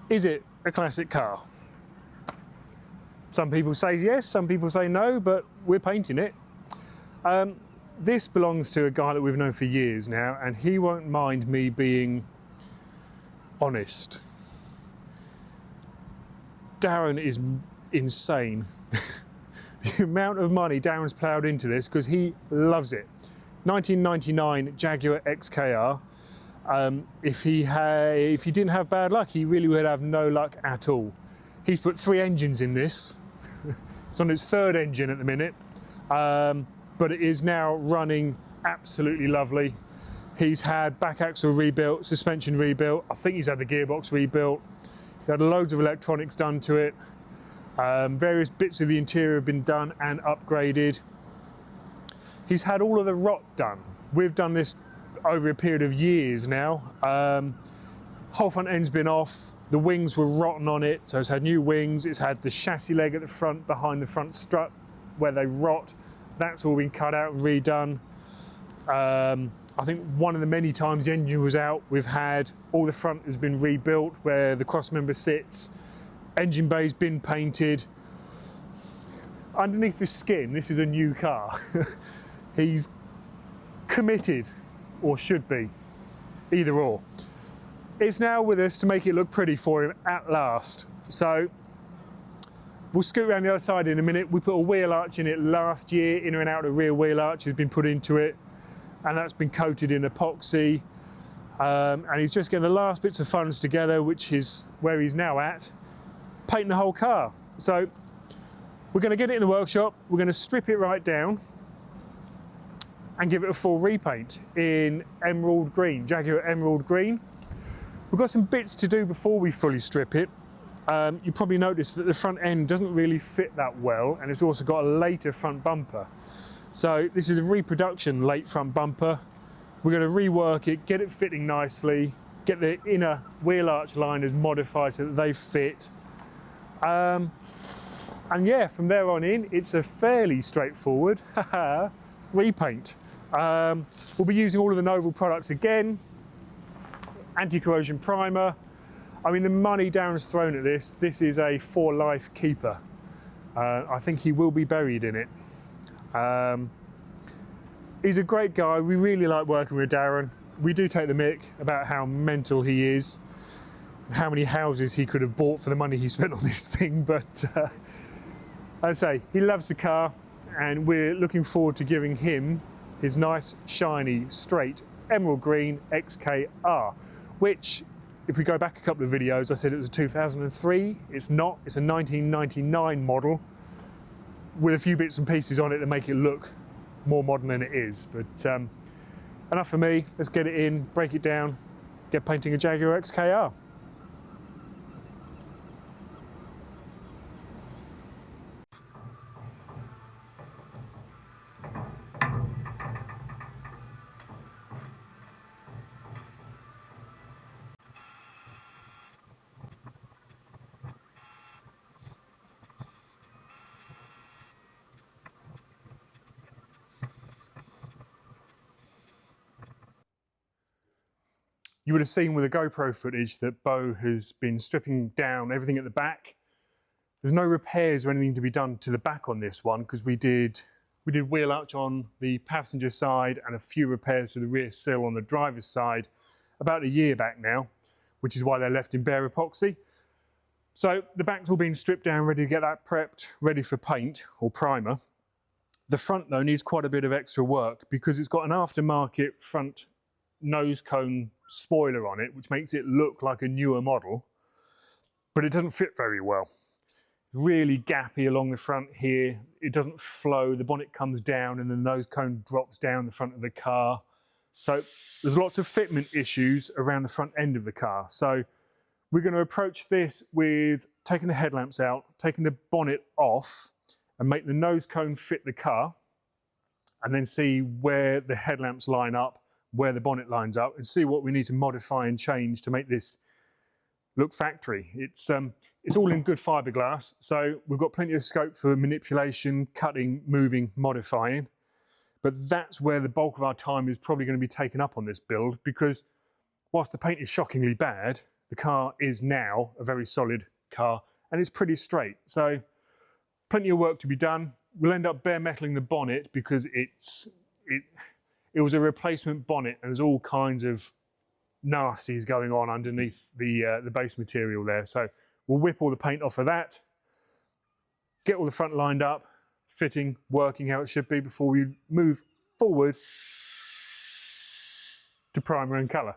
Is it a classic car? Some people say yes, some people say no, but we're painting it. This belongs to a guy that we've known for years now, and he won't mind me being honest. Darren is insane. The amount of money Darren's ploughed into this, because he loves it. 1999 Jaguar XKR. If he didn't have bad luck, he really would have no luck at all. He's put 3 engines in this. It's on its 3rd engine at the minute, but it is now running absolutely lovely. He's had back axle rebuilt, suspension rebuilt. I think he's had the gearbox rebuilt. He's had loads of electronics done to it. Various bits of the interior have been done and upgraded. He's had all of the rot done. We've done this over a period of years now. Whole front end's been off. The wings were rotten on it, so it's had new wings. It's had the chassis leg at the front, behind the front strut, where they rot. That's all been cut out and redone. I think one of the many times the engine was out, we've had all the front has been rebuilt, where the cross member sits. Engine bay's been painted. Underneath the skin, this is a new car. He's committed, or should be, either or. It's now with us to make it look pretty for him at last. So we'll scoot around the other side in a minute. We put a wheel arch in it last year. Inner and outer rear wheel arch has been put into it, and that's been coated in epoxy. And he's just getting the last bits of funds together, which is where he's now at, painting the whole car. So we're going to get it in the workshop. We're going to strip it right down and give it a full repaint in emerald green, Jaguar emerald green. We've got some bits to do before we fully strip it. You probably noticed that the front end doesn't really fit that well, and it's also got a later front bumper. So this is a reproduction late front bumper. We're going to rework it, get it fitting nicely, get the inner wheel arch liners modified so that they fit. And yeah, from there on in, it's a fairly straightforward repaint. We'll be using all of the Novel products again. Anti-corrosion primer. I mean, the money Darren's thrown at this is a for life keeper. I think he will be buried in it. He's a great guy. We really like working with Darren. We do take the mick about how mental he is, and how many houses he could have bought for the money he spent on this thing. But as I say, he loves the car, and we're looking forward to giving him his nice, shiny, straight emerald green XKR, which, if we go back a couple of videos, I said it was a 2003. It's not. It's a 1999 model with a few bits and pieces on it that make it look more modern than it is. But enough for me. Let's get it in, break it down, get painting a Jaguar XKR. You would have seen with the GoPro footage that Bo has been stripping down everything at the back. There's no repairs or anything to be done to the back on this one, because we did wheel arch on the passenger side and a few repairs to the rear sill on the driver's side about a year back now, which is why they're left in bare epoxy. So the back's all been stripped down, ready to get that prepped, ready for paint or primer. The front though needs quite a bit of extra work because it's got an aftermarket front nose cone spoiler on it, which makes it look like a newer model, but it doesn't fit very well. Really gappy along the front here. It doesn't flow. The bonnet comes down and the nose cone drops down the front of the car. So there's lots of fitment issues around the front end of the car. So we're going to approach this with taking the headlamps out, taking the bonnet off, and make the nose cone fit the car, and then see where the headlamps line up, where the bonnet lines up, and see what we need to modify and change to make this look factory. It's all in good fiberglass, so we've got plenty of scope for manipulation, cutting, moving, modifying. But that's where the bulk of our time is probably going to be taken up on this build, because whilst the paint is shockingly bad, the car is now a very solid car and it's pretty straight. So plenty of work to be done. We'll end up bare metaling the bonnet because it was a replacement bonnet and there's all kinds of nasties going on underneath the base material there. So we'll whip all the paint off of that, get all the front lined up, fitting, working how it should be before we move forward to primer and colour.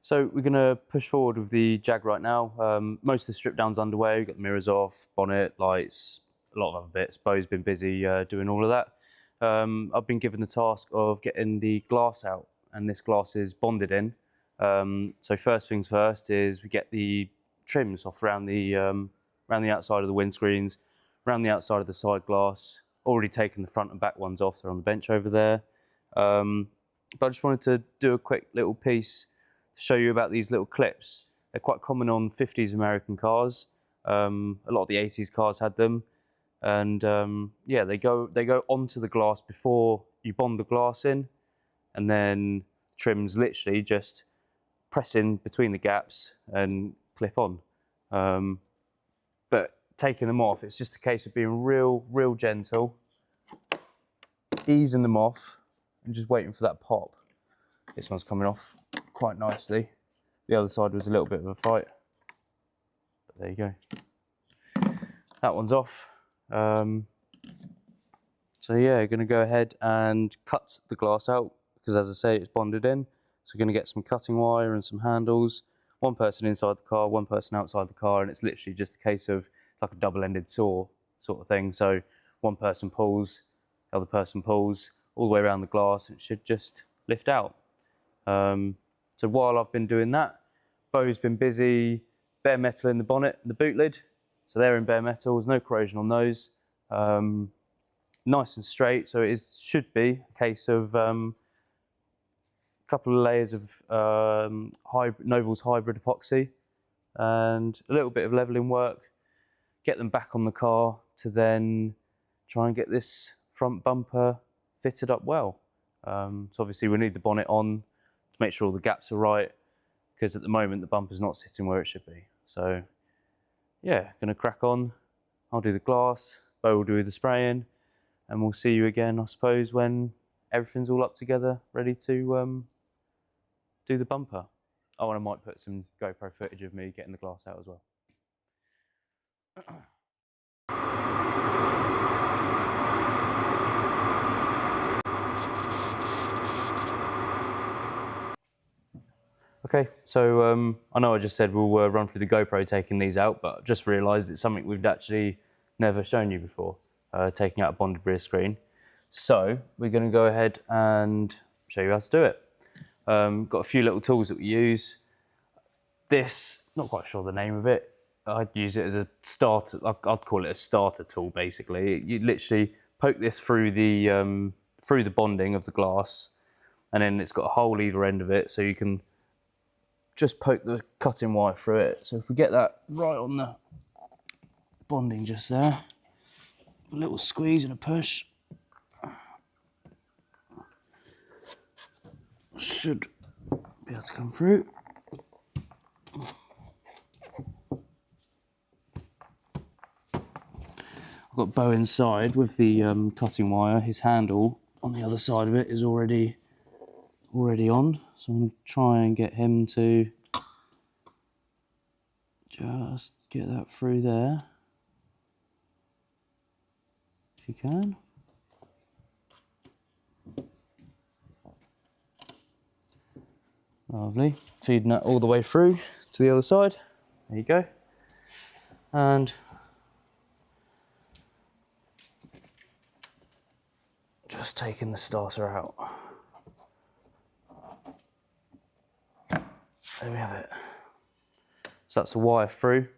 So we're going to push forward with the Jag right now. Most of the strip down's underway. We've got the mirrors off, bonnet, lights, a lot of other bits. Bo's been busy doing all of that. I've been given the task of getting the glass out, and this glass is bonded in. So first things first is we get the trims off around the outside of the windscreens, around the outside of the side glass. Already taken the front and back ones off. They're on the bench over there. But I just wanted to do a quick little piece to show you about these little clips. They're quite common on 50s American cars. A lot of the 80s cars had them, and yeah, they go onto the glass before you bond the glass in, and then trims literally just press in between the gaps and clip on. But taking them off, it's just a case of being real gentle, easing them off, and just waiting for that pop. This one's coming off quite nicely. The other side was a little bit of a fight, but there you go. That one's off. So yeah, going to go ahead and cut the glass out because, as I say, it's bonded in. So we're going to get some cutting wire and some handles. One person inside the car, one person outside the car, and it's literally just a case of, it's like a double-ended saw sort of thing. So one person pulls, the other person pulls all the way around the glass, and it should just lift out. So while I've been doing that, Bo's been busy bare metal in the bonnet and the boot lid. So they're in bare metal, there's no corrosion on those. Nice and straight, so it should be a case of a couple of layers of Novel's hybrid epoxy and a little bit of levelling work, get them back on the car to then try and get this front bumper fitted up well. So obviously we need the bonnet on to make sure all the gaps are right, because at the moment the bumper's not sitting where it should be. So yeah, gonna crack on. I'll do the glass, Bo will do the spraying, and we'll see you again, I suppose, when everything's all up together, ready to do the bumper. Oh, and I might put some GoPro footage of me getting the glass out as well. Okay, so I know I just said we'll run through the GoPro taking these out, but I've just realised it's something we've actually never shown you before, taking out a bonded rear screen. So we're going to go ahead and show you how to do it. Got a few little tools that we use. This, not quite sure the name of it. I'd use it as a starter. I'd call it a starter tool, basically. You literally poke this through the bonding of the glass, and then it's got a hole either end of it, so you can just poke the cutting wire through it. So if we get that right on the bonding just there, a little squeeze and a push, should be able to come through. I've got Bo inside with the cutting wire. His handle on the other side of it is already on, so I'm going to try and get him to just get that through there, if you can. Lovely. Feeding that all the way through to the other side. There you go. And just taking the starter out. There we have it. So that's the wire through.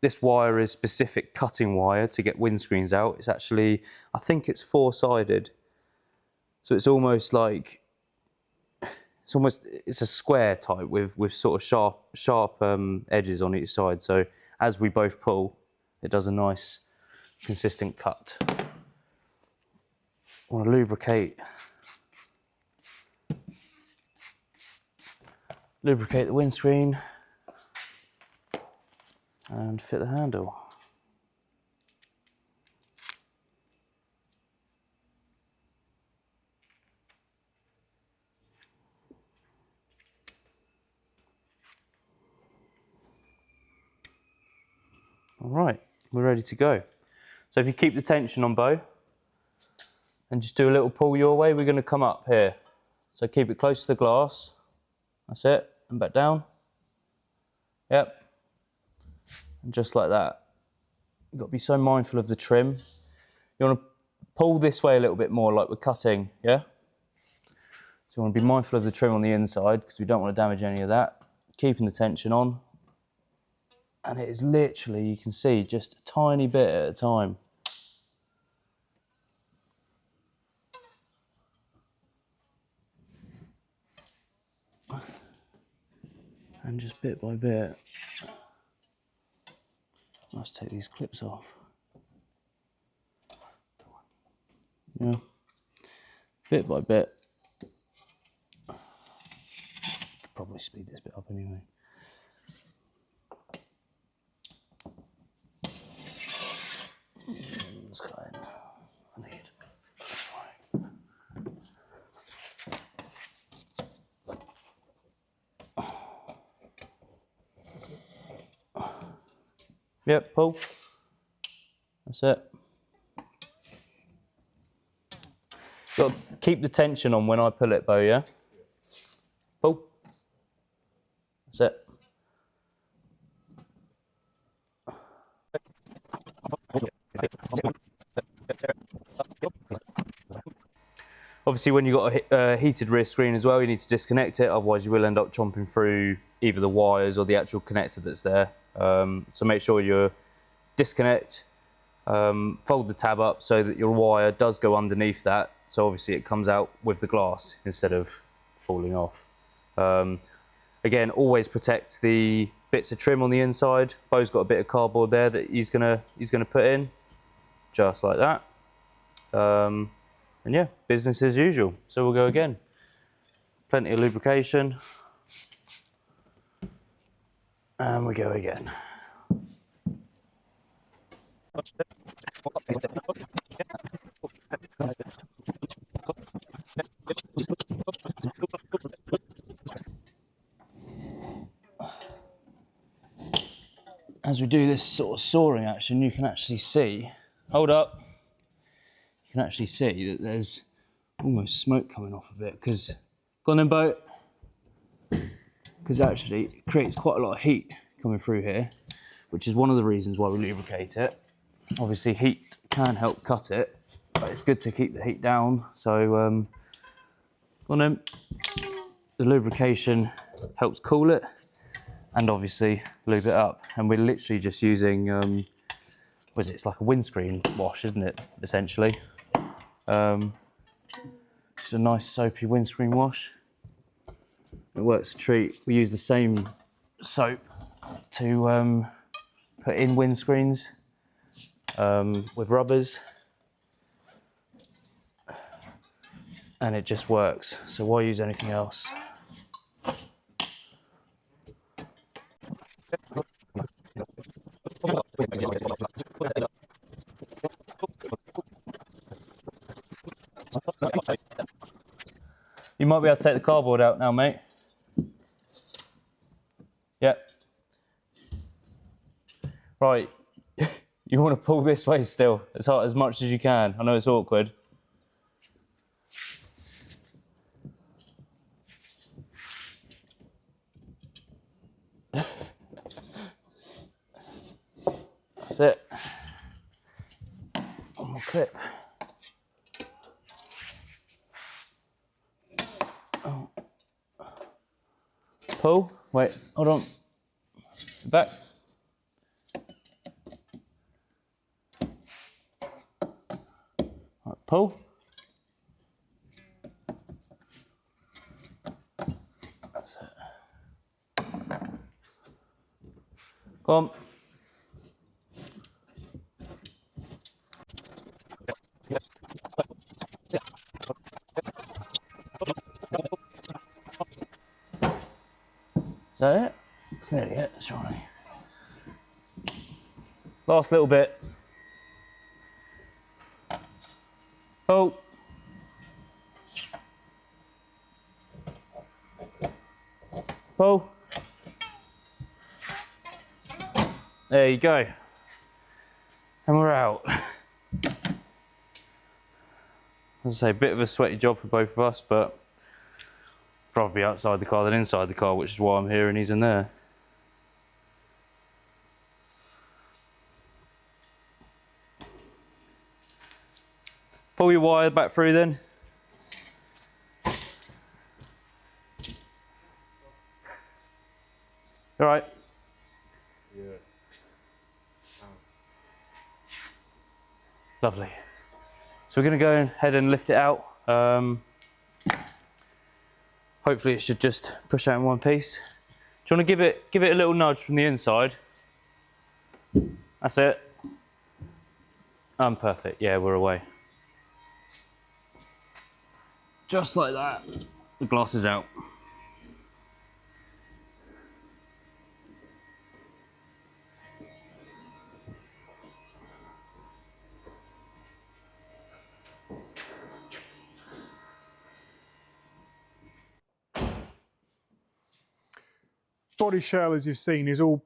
This wire is specific cutting wire to get windscreens out. It's actually, I think it's 4-sided. So it's almost like, it's a square type with sort of sharp edges on each side. So as we both pull, it does a nice consistent cut. I want to lubricate the windscreen and fit the handle. All right, we're ready to go. So if you keep the tension on Bo and just do a little pull your way, we're going to come up here. So keep it close to the glass. That's it, and back down. Yep. And just like that. You've got to be so mindful of the trim. You want to pull this way a little bit more like we're cutting, yeah? So you want to be mindful of the trim on the inside because we don't want to damage any of that. Keeping the tension on. And it is literally, you can see, just a tiny bit at a time. And just bit by bit. Let's take these clips off. Yeah. Bit by bit. Could probably speed this bit up anyway. Let's go in. I need. That's fine. Yep, pull. That's it. Got to keep the tension on when I pull it, Bo, yeah? Pull. That's it. Obviously, when you've got a heated rear screen as well, you need to disconnect it, otherwise you will end up chomping through either the wires or the actual connector that's there. So make sure you disconnect, fold the tab up so that your wire does go underneath that, so obviously it comes out with the glass instead of falling off. Again, always protect the bits of trim on the inside. Bo's got a bit of cardboard there that he's gonna put in, just like that. And yeah, business as usual. So we'll go again. Plenty of lubrication. And we go again. As we do this sort of sawing action, you can actually see, hold up, you can actually see that there's almost smoke coming off of it, because, go on then, Bo, because actually it creates quite a lot of heat coming through here, which is one of the reasons why we lubricate it. Obviously heat can help cut it, but it's good to keep the heat down. So go on then. The lubrication helps cool it and obviously lube it up. And we're literally just using, what is it? It's like a windscreen wash, isn't it, essentially? Just a nice soapy windscreen wash. It works a treat. We use the same soap to put in windscreens with rubbers, and it just works. So why use anything else? You might be able to take the cardboard out now, mate. Yep. Right. You want to pull this way still, as hard as much as you can. I know it's awkward. That's it. One more clip. Oh. Pull. Wait, hold on. Back. Right, pull. That's it. Go on. Is that it? It's nearly it, surely. Last little bit. Pull. Pull. There you go. And we're out. As I say, a bit of a sweaty job for both of us, but probably outside the car than inside the car, which is why I'm here and he's in there. Pull your wire back through then. All right. Yeah. Lovely. So we're going to go ahead and lift it out. Hopefully it should just push out in one piece. Do you want to give it a little nudge from the inside? That's it. Perfect. Yeah, we're away. Just like that. The glass is out. Body shell, as you've seen, is all,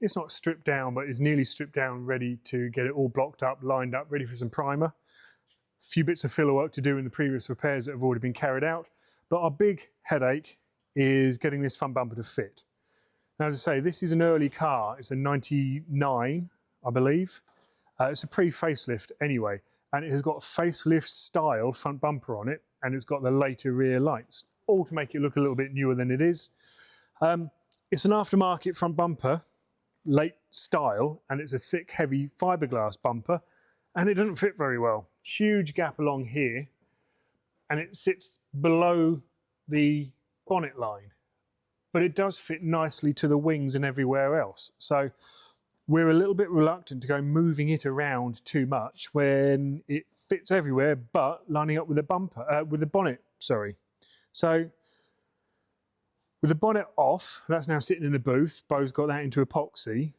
it's not stripped down, but is nearly stripped down, ready to get it all blocked up, lined up, ready for some primer. A few bits of filler work to do in the previous repairs that have already been carried out. But our big headache is getting this front bumper to fit. Now, as I say, this is an early car. It's a 99, I believe. It's a pre-facelift anyway, and it has got a facelift style front bumper on it, and it's got the later rear lights, all to make it look a little bit newer than it is. It's an aftermarket front bumper, late style, and it's a thick, heavy fiberglass bumper, and it doesn't fit very well. Huge gap along here, and it sits below the bonnet line, but it does fit nicely to the wings and everywhere else. So we're a little bit reluctant to go moving it around too much when it fits everywhere, but lining up with the bumper, with the bonnet, sorry. So with the bonnet off, that's now sitting in the booth. Bo's got that into epoxy.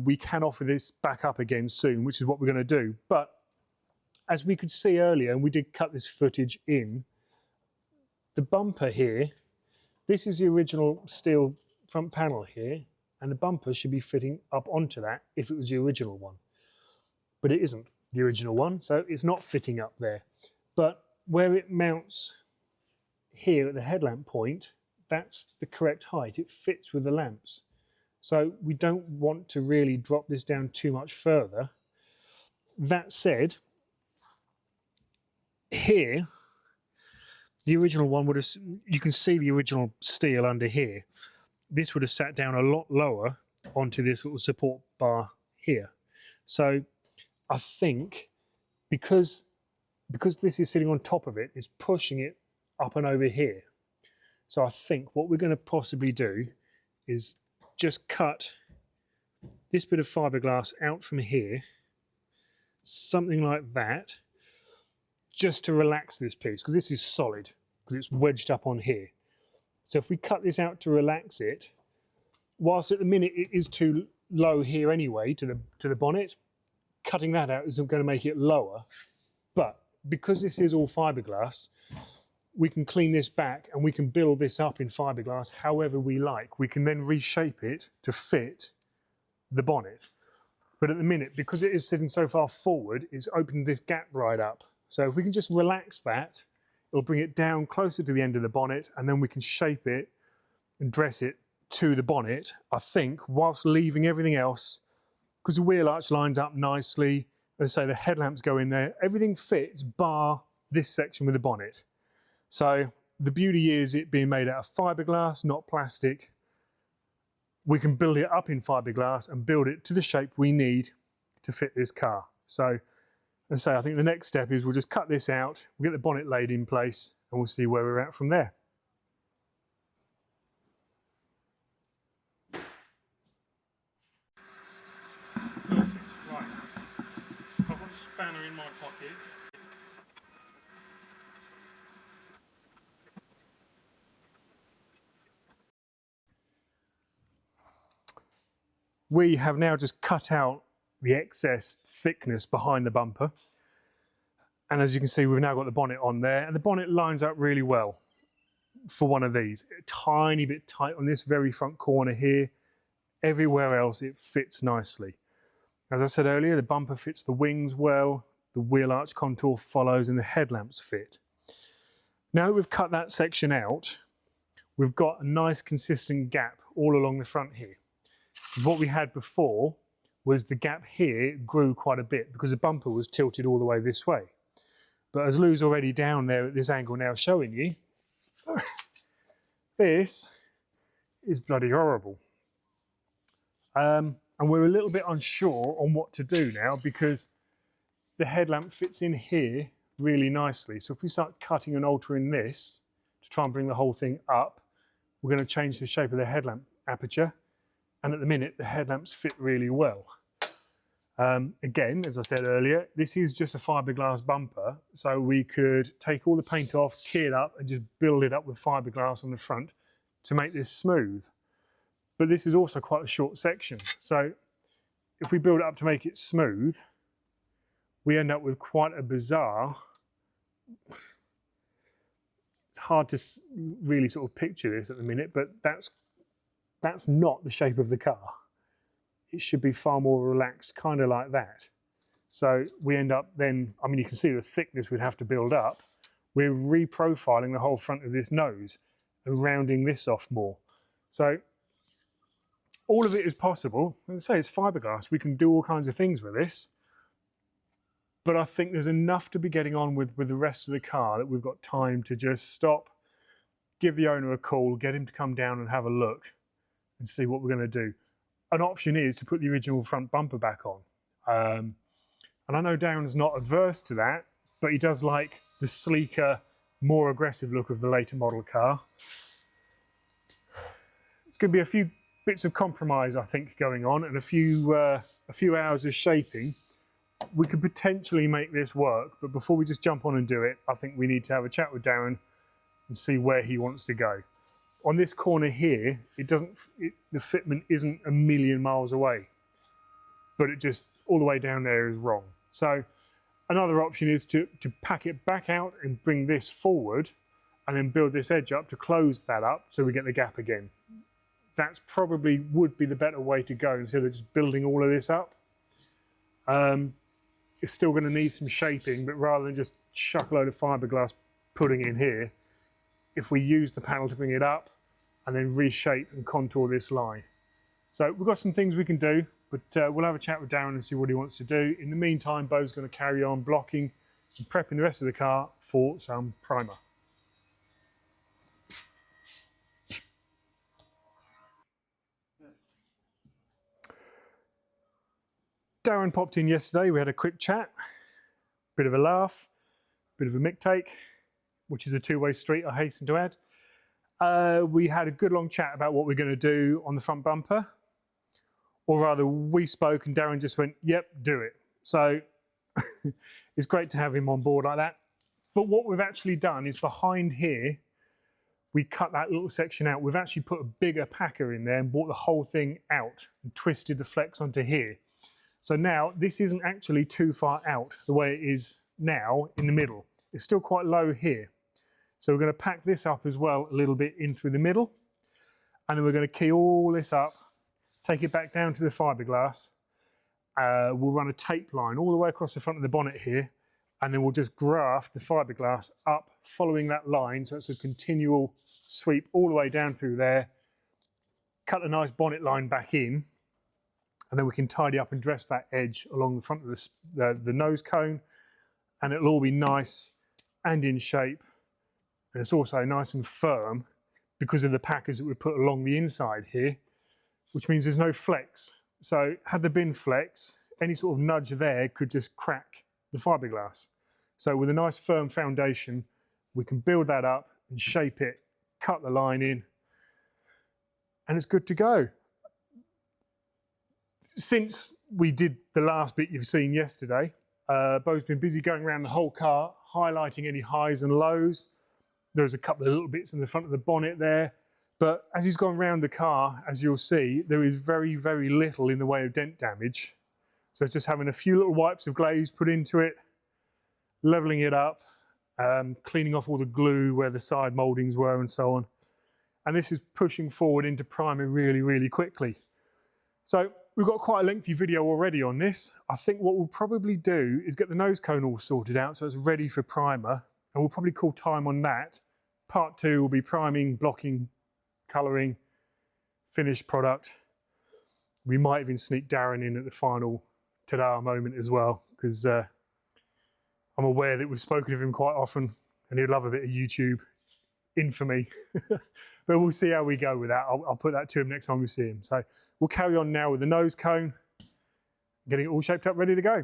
We can offer this back up again soon, which is what we're going to do. But as we could see earlier, and we did cut this footage in, the bumper here, this is the original steel front panel here, and the bumper should be fitting up onto that if it was the original one. But it isn't the original one, so it's not fitting up there. But where it mounts here at the headlamp point, that's the correct height. It fits with the lamps. So we don't want to really drop this down too much further. That said, here, the original one would have, you can see the original steel under here. This would have sat down a lot lower onto this little support bar here. So I think because this is sitting on top of it, it's pushing it up and over here. So I think what we're going to possibly do is just cut this bit of fiberglass out from here, something like that, just to relax this piece, because this is solid, because it's wedged up on here. So if we cut this out to relax it, whilst at the minute it is too low here anyway to the bonnet, cutting that out is going to make it lower. But because this is all fiberglass, we can clean this back and we can build this up in fiberglass however we like. We can then reshape it to fit the bonnet. But at the minute, because it is sitting so far forward, it's opened this gap right up. So if we can just relax that, it'll bring it down closer to the end of the bonnet, and then we can shape it and dress it to the bonnet, I think, whilst leaving everything else, because the wheel arch lines up nicely. As I say, the headlamps go in there. Everything fits bar this section with the bonnet. So the beauty is it being made out of fiberglass, not plastic. we can build it up in fiberglass and build it to the shape we need to fit this car. So, as I say, I think the next step is we'll just cut this out, we'll get the bonnet laid in place, and we'll see where we're at from there. Right, I've got a spanner in my pocket. We have now just cut out the excess thickness behind the bumper. And as you can see, we've now got the bonnet on there, and the bonnet lines up really well for one of these. A tiny bit tight on this very front corner here. Everywhere else it fits nicely. As I said earlier, the bumper fits the wings well, the wheel arch contour follows, and the headlamps fit. Now that we've cut that section out, we've got a nice consistent gap all along the front here. Because what we had before was the gap here grew quite a bit because the bumper was tilted all the way this way. But as Lou's already down there at this angle now showing you, this is bloody horrible. And we're a little bit unsure on what to do now because the headlamp fits in here really nicely. So if we start cutting and altering this to try and bring the whole thing up, we're going to change the shape of the headlamp aperture. And at the minute, the headlamps fit really well. Again, as I said earlier, this is just a fiberglass bumper, so we could take all the paint off, key it up, and just build it up with fiberglass on the front to make this smooth. But this is also quite a short section, so if we build it up to make it smooth, we end up with quite a bizarre... It's hard to really sort of picture this at the minute, but that's not the shape of the car. It should be far more relaxed, kind of like that. So we end up then, I mean, you can see the thickness we'd have to build up. We're reprofiling the whole front of this nose and rounding this off more. So all of it is possible. As I say, it's fiberglass. We can do all kinds of things with this. But I think there's enough to be getting on with the rest of the car that we've got time to just stop, give the owner a call, get him to come down and have a look and see what we're going to do. An option is to put the original front bumper back on. And I know Darren's not adverse to that, but he does like the sleeker, more aggressive look of the later model car. It's going to be a few bits of compromise, I think, going on, and a few hours of shaping. We could potentially make this work, but before we just jump on and do it, I think we need to have a chat with Darren and see where he wants to go. On this corner here, the fitment isn't a million miles away, but it just all the way down there is wrong. So another option is to pack it back out and bring this forward and then build this edge up to close that up so we get the gap again. That's probably would be the better way to go instead of just building all of this up. It's still going to need some shaping, but rather than just chuck a load of fiberglass pudding in here, if we use the panel to bring it up and then reshape and contour this line. So we've got some things we can do, but we'll have a chat with Darren and see what he wants to do. In the meantime, Beau's going to carry on blocking and prepping the rest of the car for some primer. Darren popped in yesterday, we had a quick chat, bit of a laugh, bit of a mick take, which is a two-way street, I hasten to add. We had a good long chat about what we're going to do on the front bumper, or rather we spoke and Darren just went, yep, do it. So it's great to have him on board like that. But what we've actually done is behind here, we cut that little section out. We've actually put a bigger packer in there and brought the whole thing out and twisted the flex onto here. So now this isn't actually too far out the way it is now in the middle. It's still quite low here. So we're going to pack this up as well a little bit in through the middle. And then we're going to key all this up, take it back down to the fiberglass. We'll run a tape line all the way across the front of the bonnet here. And then we'll just graft the fiberglass up following that line. So it's a continual sweep all the way down through there. Cut a nice bonnet line back in. And then we can tidy up and dress that edge along the front of the nose cone. And it'll all be nice and in shape. And it's also nice and firm because of the packers that we put along the inside here. which means there's no flex. So had there been flex, any sort of nudge there could just crack the fiberglass. So with a nice firm foundation, we can build that up and shape it, cut the line in, and it's good to go. Since we did the last bit you've seen yesterday, Beau's been busy going around the whole car, highlighting any highs and lows. There's a couple of little bits in the front of the bonnet there, but as he's gone around the car, as you'll see, there is very, very little in the way of dent damage. So it's just having a few little wipes of glaze put into it, leveling it up, cleaning off all the glue where the side mouldings were and so on. And this is pushing forward into primer really, really quickly. So we've got quite a lengthy video already on this. I think what we'll probably do is get the nose cone all sorted out so it's ready for primer, and we'll probably call time on that. Part 2 will be priming, blocking, colouring, finished product. We might even sneak Darren in at the final ta-da moment as well, because I'm aware that we've spoken of him quite often and he'd love a bit of YouTube infamy. But we'll see how we go with that. I'll put that to him next time we see him. So we'll carry on now with the nose cone, getting it all shaped up, ready to go.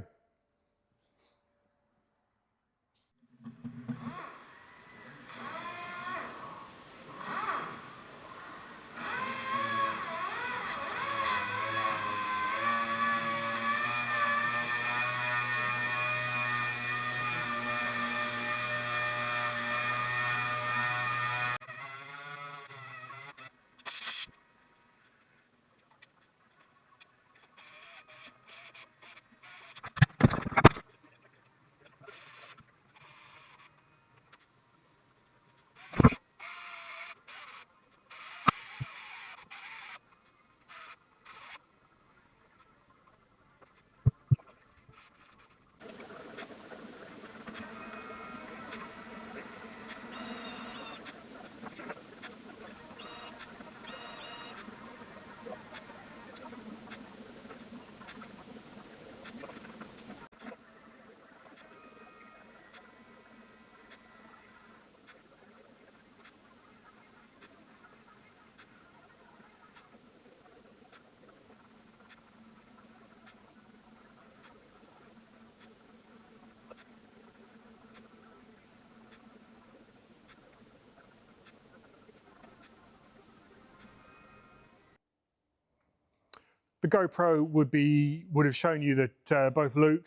The GoPro would have shown you that both Luke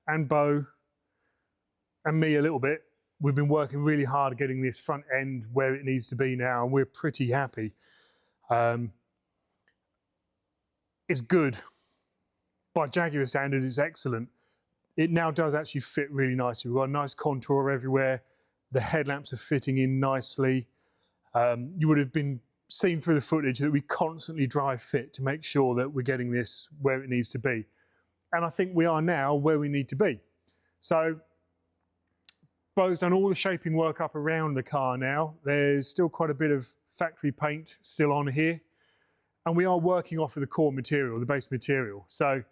and Beau and me a little bit, we've been working really hard getting this front end where it needs to be now, and we're pretty happy. It's good. By Jaguar standards, it's excellent. It now does actually fit really nicely. We've got a nice contour everywhere. The headlamps are fitting in nicely. You would have been seen through the footage that we constantly drive fit to make sure that we're getting this where it needs to be. And I think we are now where we need to be. So Beau's done all the shaping work up around the car now. There's still quite a bit of factory paint still on here. And we are working off of the core material, the base material. So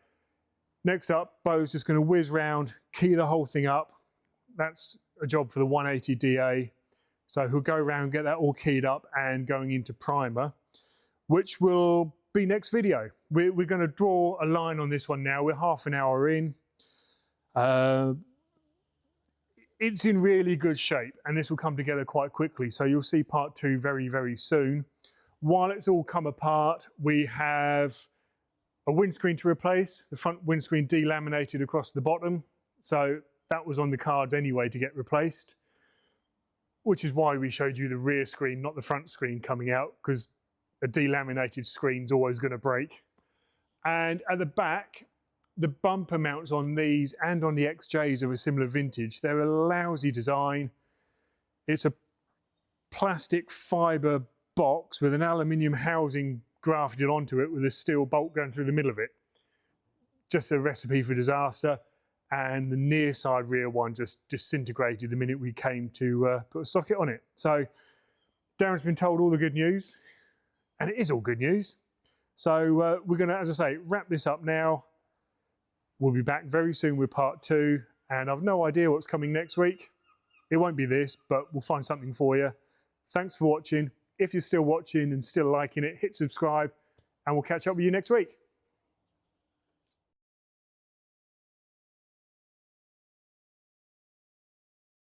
next up, Beau's just going to whiz round, key the whole thing up. That's a job for the 180 DA. So he'll go around, get that all keyed up and going into primer, which will be next video. We're going to draw a line on this one now. We're half an hour in. It's in really good shape, and this will come together quite quickly. So you'll see part 2 very, very soon. While it's all come apart, we have a windscreen to replace. The front windscreen delaminated across the bottom. So that was on the cards anyway to get replaced, which is why we showed you the rear screen, not the front screen coming out, because a delaminated screen's always going to break. And at the back, the bumper mounts on these and on the XJs of a similar vintage, they're a lousy design. It's a plastic fibre box with an aluminium housing grafted onto it with a steel bolt going through the middle of it. Just a recipe for disaster. And the near side rear one just disintegrated the minute we came to put a socket on it. So Darren's been told all the good news, and it is all good news. So we're going to, as I say, wrap this up now. We'll be back very soon with part 2, and I've no idea what's coming next week. It won't be this, but we'll find something for you. Thanks for watching. If you're still watching and still liking it, hit subscribe, and we'll catch up with you next week.